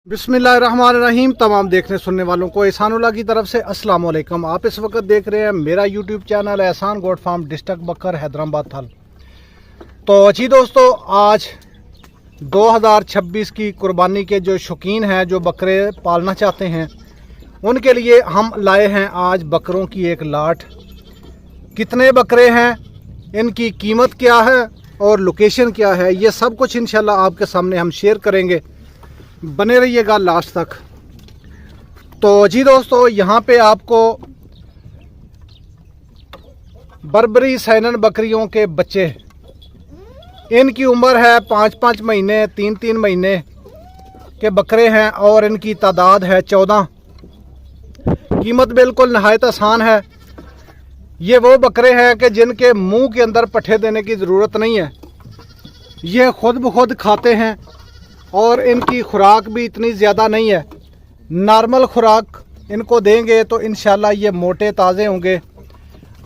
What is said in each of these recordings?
बिस्मिल्लाहिर्रहमानिर्रहीम। तमाम देखने सुनने वालों को एहसानुल्लाह की तरफ से अस्सलाम वालेकुम। आप इस वक्त देख रहे हैं मेरा यूट्यूब चैनल एहसान गोट फार्म, डिस्ट्रिक्ट बकर, हैदराबाद थल। तो जी दोस्तों, आज 2026 की कुर्बानी के जो शौकीन हैं, जो बकरे पालना चाहते हैं, उनके लिए हम लाए हैं आज बकरों की एक लाट। कितने बकरे हैं, इनकी कीमत क्या है और लोकेशन क्या है, ये सब कुछ इंशाल्लाह आपके सामने हम शेयर करेंगे। बने रहिएगा लास्ट तक। तो जी दोस्तों, यहाँ पे आपको बर्बरी सैनन बकरियों के बच्चे, इनकी उम्र है 5-5 महीने, 3-3 महीने के बकरे हैं और इनकी तादाद है 14। कीमत बिल्कुल नहायत आसान है। ये वो बकरे हैं कि जिनके मुंह के अंदर पट्ठे देने की ज़रूरत नहीं है, ये खुद ब खुद खाते हैं और इनकी खुराक भी इतनी ज़्यादा नहीं है। नॉर्मल खुराक इनको देंगे तो इंशाल्लाह ये मोटे ताज़े होंगे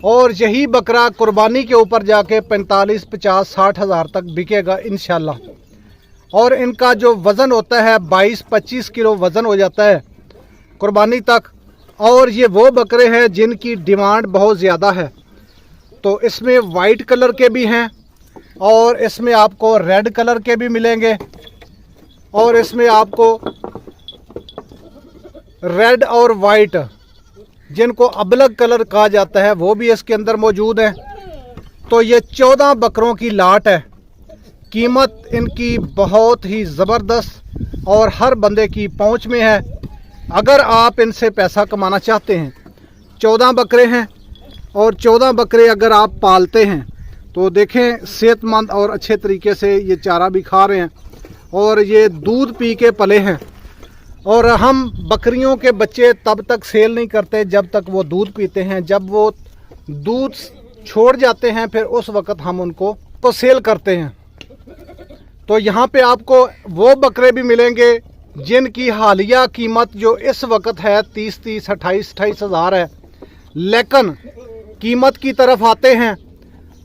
और यही बकरा कुर्बानी के ऊपर जाके 45, 50, 60 हज़ार तक बिकेगा इंशाल्लाह। और इनका जो वज़न होता है 22-25 किलो वज़न हो जाता है कुर्बानी तक। और ये वो बकरे हैं जिनकी डिमांड बहुत ज़्यादा है। तो इसमें वाइट कलर के भी हैं और इसमें आपको रेड कलर के भी मिलेंगे और इसमें आपको रेड और वाइट, जिनको अबलग कलर कहा जाता है, वो भी इसके अंदर मौजूद है। तो ये 14 बकरों की लाट है। कीमत इनकी बहुत ही ज़बरदस्त और हर बंदे की पहुंच में है अगर आप इनसे पैसा कमाना चाहते हैं। 14 बकरे हैं और 14 बकरे अगर आप पालते हैं तो देखें, सेहतमंद और अच्छे तरीके से ये चारा भी खा रहे हैं और ये दूध पी के पले हैं। और हम बकरियों के बच्चे तब तक सेल नहीं करते जब तक वो दूध पीते हैं। जब वो दूध छोड़ जाते हैं फिर उस वक़्त हम उनको सेल करते हैं। तो यहाँ पे आपको वो बकरे भी मिलेंगे जिनकी हालिया कीमत जो इस वक्त है 30-30, 28-28 हज़ार है। लेकिन कीमत की तरफ आते हैं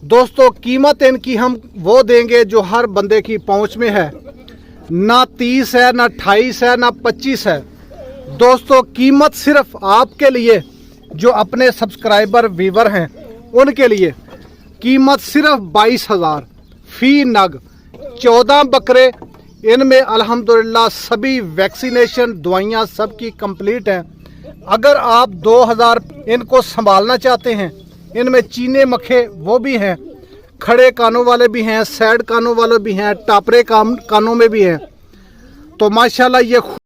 दोस्तों, कीमत इनकी हम वो देंगे जो हर बंदे की पहुँच में है। ना 30 है, ना 28 है, ना 25 है। दोस्तों, कीमत सिर्फ आपके लिए जो अपने सब्सक्राइबर व्यूवर हैं उनके लिए कीमत सिर्फ 22 हज़ार फी नग। 14 बकरे, इनमें अल्हम्दुलिल्लाह सभी वैक्सीनेशन दवाइयाँ सबकी कंप्लीट हैं। अगर आप 2000 इनको संभालना चाहते हैं, इनमें चीने मखे वो भी हैं, खड़े कानों वाले भी हैं, साइड कानों वाले भी हैं, टापरे कानों में भी हैं। तो माशाल्लाह ये